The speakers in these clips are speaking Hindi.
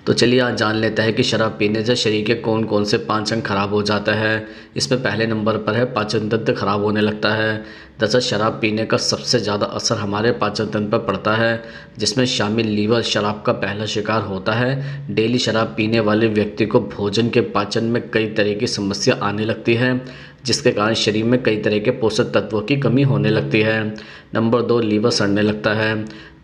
तो चलिए आज जान लेते हैं कि शराब पीने से शरीर के कौन कौन से पांच अंग खराब हो जाते हैं। इसमें पहले नंबर पर है पाचन तंत्र खराब होने लगता है। दरअसल शराब पीने का सबसे ज़्यादा असर हमारे पाचन तंत्र पर पड़ता है, जिसमें शामिल लीवर शराब का पहला शिकार होता है। डेली शराब पीने वाले व्यक्ति को भोजन के पाचन में कई तरह की समस्या आने लगती है, जिसके कारण शरीर में कई तरह के पोषक तत्वों की कमी होने लगती है। नंबर 2, लीवर सड़ने लगता है।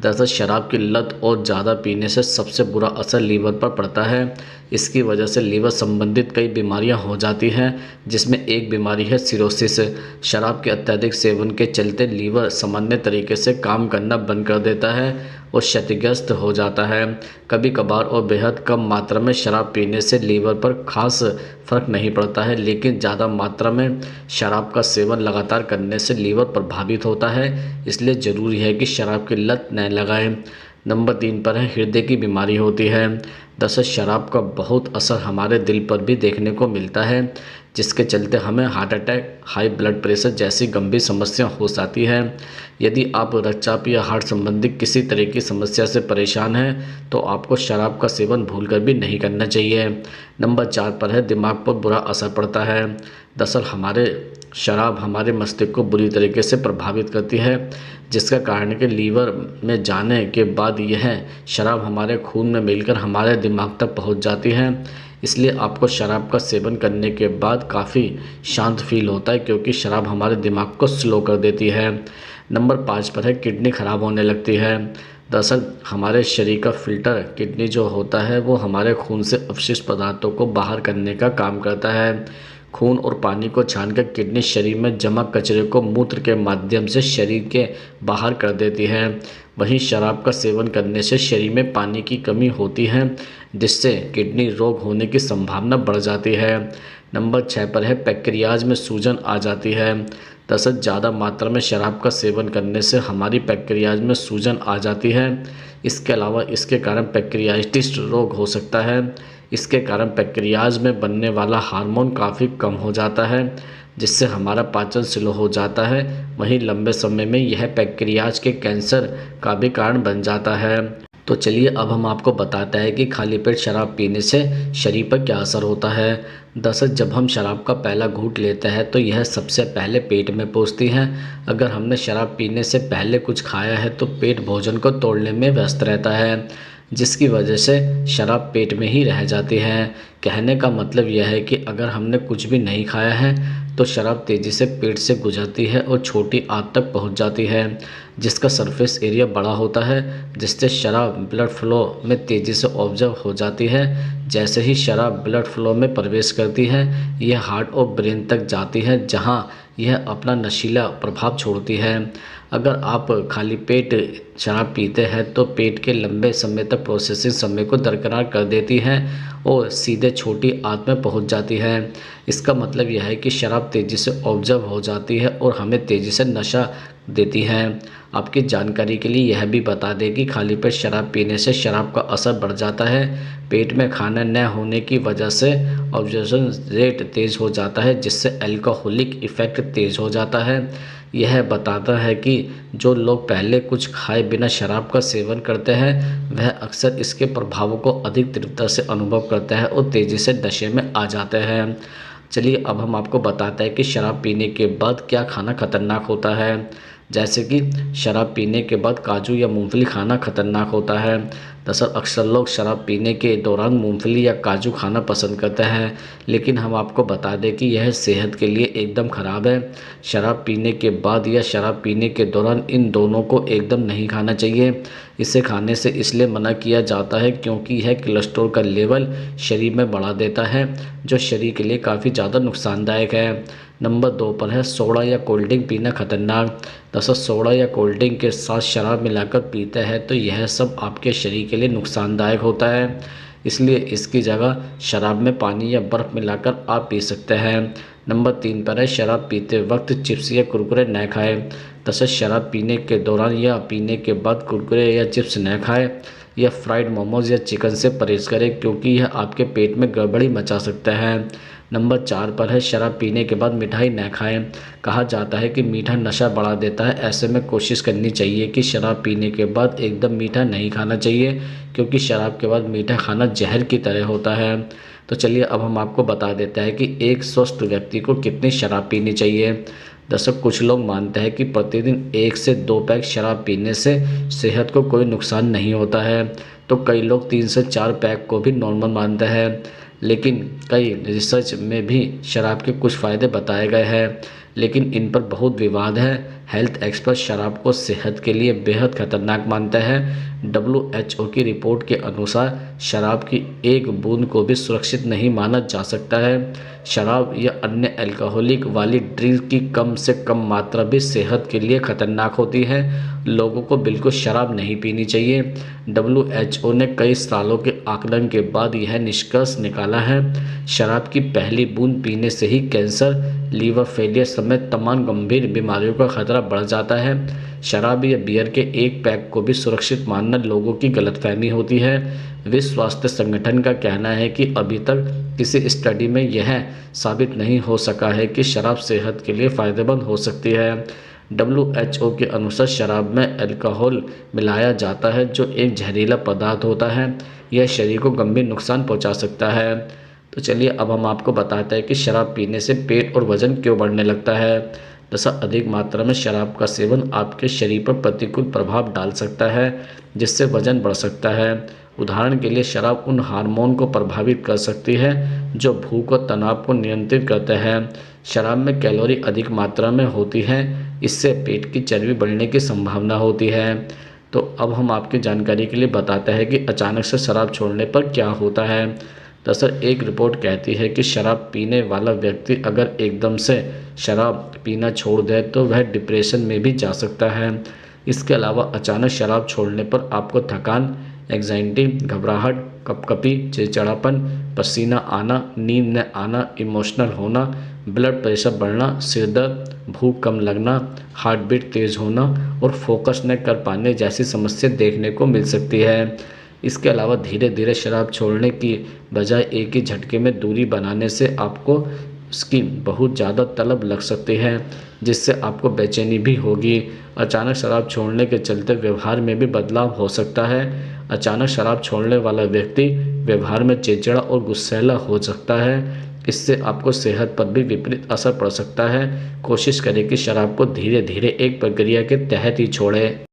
दरअसल शराब की लत और ज़्यादा पीने से सबसे बुरा असर लीवर पर पड़ता है। इसकी वजह से लीवर संबंधित कई बीमारियां हो जाती हैं, जिसमें एक बीमारी है सिरोसिस। शराब के अत्यधिक सेवन के चलते लीवर सामान्य तरीके से काम करना बंद कर देता है और क्षतिग्रस्त हो जाता है। कभी कभार और बेहद कम मात्रा में शराब पीने से लीवर पर खास फर्क नहीं पड़ता है, लेकिन ज़्यादा मात्रा में शराब का सेवन लगातार करने से लीवर प्रभावित होता है। इसलिए ज़रूरी है कि शराब की लत न लगाएं। नंबर 3 पर है हृदय की बीमारी होती है। दरअसल शराब का बहुत असर हमारे दिल पर भी देखने को मिलता है, जिसके चलते हमें heart attack, high blood pressure जैसी गंभीर समस्या हो जाती है। यदि आप रक्तचाप या हार्ट संबंधी किसी तरह की समस्या से परेशान हैं तो आपको शराब का सेवन भूलकर भी नहीं करना चाहिए। नंबर 4 पर है दिमाग पर बुरा असर पड़ता है। दरअसल शराब हमारे मस्तिष्क को बुरी तरीके से प्रभावित करती है, जिसका कारण है कि लीवर में जाने के बाद यह शराब हमारे खून में मिलकर हमारे दिमाग तक पहुंच जाती है। इसलिए आपको शराब का सेवन करने के बाद काफ़ी शांत फील होता है, क्योंकि शराब हमारे दिमाग को स्लो कर देती है। नंबर 5 पर है किडनी खराब होने लगती है। दरअसल हमारे शरीर का फिल्टर किडनी जो होता है वो हमारे खून से अपशिष्ट पदार्थों को बाहर करने का काम करता है। खून और पानी को छानकर किडनी शरीर में जमा कचरे को मूत्र के माध्यम से शरीर के बाहर कर देती है। वहीं शराब का सेवन करने से शरीर में पानी की कमी होती है, जिससे किडनी रोग होने की संभावना बढ़ जाती है। नंबर 6 पर है पैक्रियाज में सूजन आ जाती है। दरअसल ज़्यादा मात्रा में शराब का सेवन करने से हमारी पैक्रियाज में सूजन आ जाती है। इसके अलावा इसके कारण पैक्रियाटिस रोग हो सकता है। इसके कारण पैक्रियाज में बनने वाला हार्मोन काफ़ी कम हो जाता है, जिससे हमारा पाचन स्लो हो जाता है। वहीं लंबे समय में यह पैक्रियाज के कैंसर का भी कारण बन जाता है। तो चलिए अब हम आपको बताते हैं कि खाली पेट शराब पीने से शरीर पर क्या असर होता है। दरअसल जब हम शराब का पहला घूंट लेते हैं तो यह सबसे पहले पेट में पहुंचती है। अगर हमने शराब पीने से पहले कुछ खाया है तो पेट भोजन को तोड़ने में व्यस्त रहता है, जिसकी वजह से शराब पेट में ही रह जाती है। कहने का मतलब यह है कि अगर हमने कुछ भी नहीं खाया है तो शराब तेज़ी से पेट से गुजरती है और छोटी आंत तक पहुंच जाती है, जिसका सरफेस एरिया बड़ा होता है, जिससे शराब ब्लड फ्लो में तेज़ी से ऑब्जर्व हो जाती है। जैसे ही शराब ब्लड फ्लो में प्रवेश करती है यह हार्ट और ब्रेन तक जाती है, जहां यह अपना नशीला प्रभाव छोड़ती है। अगर आप खाली पेट शराब पीते हैं तो पेट के लंबे समय तक प्रोसेसिंग समय को दरकिनार कर देती है और सीधे छोटी आंत में पहुंच जाती है। इसका मतलब यह है कि शराब तेज़ी से ऑब्जर्व हो जाती है और हमें तेज़ी से नशा देती है। आपकी जानकारी के लिए यह भी बता दें कि खाली पेट शराब पीने से शराब का असर बढ़ जाता है। पेट में खाना न होने की वजह से ऑब्जर्वेशन रेट तेज़ हो जाता है, जिससे अल्कोहलिक इफ़ेक्ट तेज़ हो जाता है। यह बताता है कि जो लोग पहले कुछ खाए बिना शराब का सेवन करते हैं वह अक्सर इसके प्रभावों को अधिक तीव्रता से अनुभव करते हैं और तेज़ी से नशे में आ जाते हैं। चलिए अब हम आपको बताते हैं कि शराब पीने के बाद क्या खाना खतरनाक होता है। जैसे कि शराब पीने के बाद काजू या मूंगफली खाना खतरनाक होता है। दरअसल अक्सर लोग शराब पीने के दौरान मूंगफली या काजू खाना पसंद करते हैं, लेकिन हम आपको बता दें कि यह सेहत के लिए एकदम ख़राब है। शराब पीने के बाद या शराब पीने के दौरान इन दोनों को एकदम नहीं खाना चाहिए। इसे खाने से इसलिए मना किया जाता है क्योंकि यह कोलेस्ट्रॉल का लेवल शरीर में बढ़ा देता है, जो शरीर के लिए काफ़ी ज़्यादा नुकसानदायक है। नंबर 2 पर है सोडा या कोल्ड ड्रिंक पीना खतरनाक। दरअसल सोडा या कोल्ड ड्रिंक के साथ शराब मिलाकर पीते हैं तो यह सब आपके शरीर के लिए नुकसानदायक होता है, इसलिए इसकी जगह शराब में पानी या बर्फ़ मिलाकर आप पी सकते हैं। नंबर 3 पर है शराब पीते वक्त चिप्स या कुरकुरे न खाएं। दरअसल शराब पीने के दौरान या पीने के बाद कुरकुरे या चिप्स न खाएं। या फ्राइड मोमोज़ या चिकन से परहेज़ करें, क्योंकि यह आपके पेट में गड़बड़ी मचा सकता है। नंबर 4 पर है शराब पीने के बाद मिठाई न खाएं। कहा जाता है कि मीठा नशा बढ़ा देता है। ऐसे में कोशिश करनी चाहिए कि शराब पीने के बाद एकदम मीठा नहीं खाना चाहिए, क्योंकि शराब के बाद मीठा खाना जहर की तरह होता है। तो चलिए अब हम आपको बता देते हैं कि एक स्वस्थ व्यक्ति को कितनी शराब पीनी चाहिए। दरअसल कुछ लोग मानते हैं कि प्रतिदिन 1 से 2 पैक शराब पीने से सेहत को कोई नुकसान नहीं होता है, तो कई लोग 3 से 4 पैक को भी नॉर्मल मानते हैं। लेकिन कई रिसर्च में भी शराब के कुछ फ़ायदे बताए गए हैं, लेकिन इन पर बहुत विवाद है। हेल्थ एक्सपर्ट शराब को सेहत के लिए बेहद खतरनाक मानते हैं। WHO की रिपोर्ट के अनुसार शराब की एक बूंद को भी सुरक्षित नहीं माना जा सकता है। शराब या अन्य अल्कोहलिक वाली ड्रिंक की कम से कम मात्रा भी सेहत के लिए खतरनाक होती है। लोगों को बिल्कुल शराब नहीं पीनी चाहिए। WHO ने कई सालों के आकलन के बाद यह निष्कर्ष निकाला है। शराब की पहली बूंद पीने से ही कैंसर, लीवर फेलियर समेत तमाम गंभीर बीमारियों का खतरा बढ़ जाता है। शराब या बियर के एक पैक को भी सुरक्षित मानना लोगों की गलतफहमी होती है। विश्व स्वास्थ्य संगठन का कहना है कि अभी तक किसी स्टडी में यह साबित नहीं हो सका है कि शराब सेहत के लिए फ़ायदेमंद हो सकती है। WHO के अनुसार शराब में अल्कोहल मिलाया जाता है, जो एक जहरीला पदार्थ होता है। यह शरीर को गंभीर नुकसान पहुंचा सकता है। तो चलिए अब हम आपको बताते हैं कि शराब पीने से पेट और वज़न क्यों बढ़ने लगता है। दरअसल अधिक मात्रा में शराब का सेवन आपके शरीर पर प्रतिकूल प्रभाव डाल सकता है, जिससे वज़न बढ़ सकता है। उदाहरण के लिए शराब उन हार्मोन को प्रभावित कर सकती है जो भूख और तनाव को नियंत्रित करते हैं। शराब में कैलोरी अधिक मात्रा में होती है, इससे पेट की चर्बी बढ़ने की संभावना होती है। तो अब हम आपकी जानकारी के लिए बताते हैं कि अचानक से शराब छोड़ने पर क्या होता है। दरअसल एक रिपोर्ट कहती है कि शराब पीने वाला व्यक्ति अगर एकदम से शराब पीना छोड़ दे तो वह डिप्रेशन में भी जा सकता है। इसके अलावा अचानक शराब छोड़ने पर आपको थकान, एंग्जाइटी, घबराहट, कपकपी, चिड़चिड़ापन, पसीना आना, नींद न आना, इमोशनल होना, ब्लड प्रेशर बढ़ना, सिर दर्द, भूख कम लगना, हार्ट बीट तेज़ होना और फोकस न कर पाने जैसी समस्या देखने को मिल सकती है। इसके अलावा धीरे धीरे शराब छोड़ने की बजाय एक ही झटके में दूरी बनाने से आपको उसकी बहुत ज़्यादा तलब लग सकती है, जिससे आपको बेचैनी भी होगी। अचानक शराब छोड़ने के चलते व्यवहार में भी बदलाव हो सकता है। अचानक शराब छोड़ने वाला व्यक्ति व्यवहार में चिड़चिड़ा और गुस्सैला हो सकता है। इससे आपको सेहत पर भी विपरीत असर पड़ सकता है। कोशिश करें कि शराब को धीरे धीरे एक प्रक्रिया के तहत ही छोड़ें।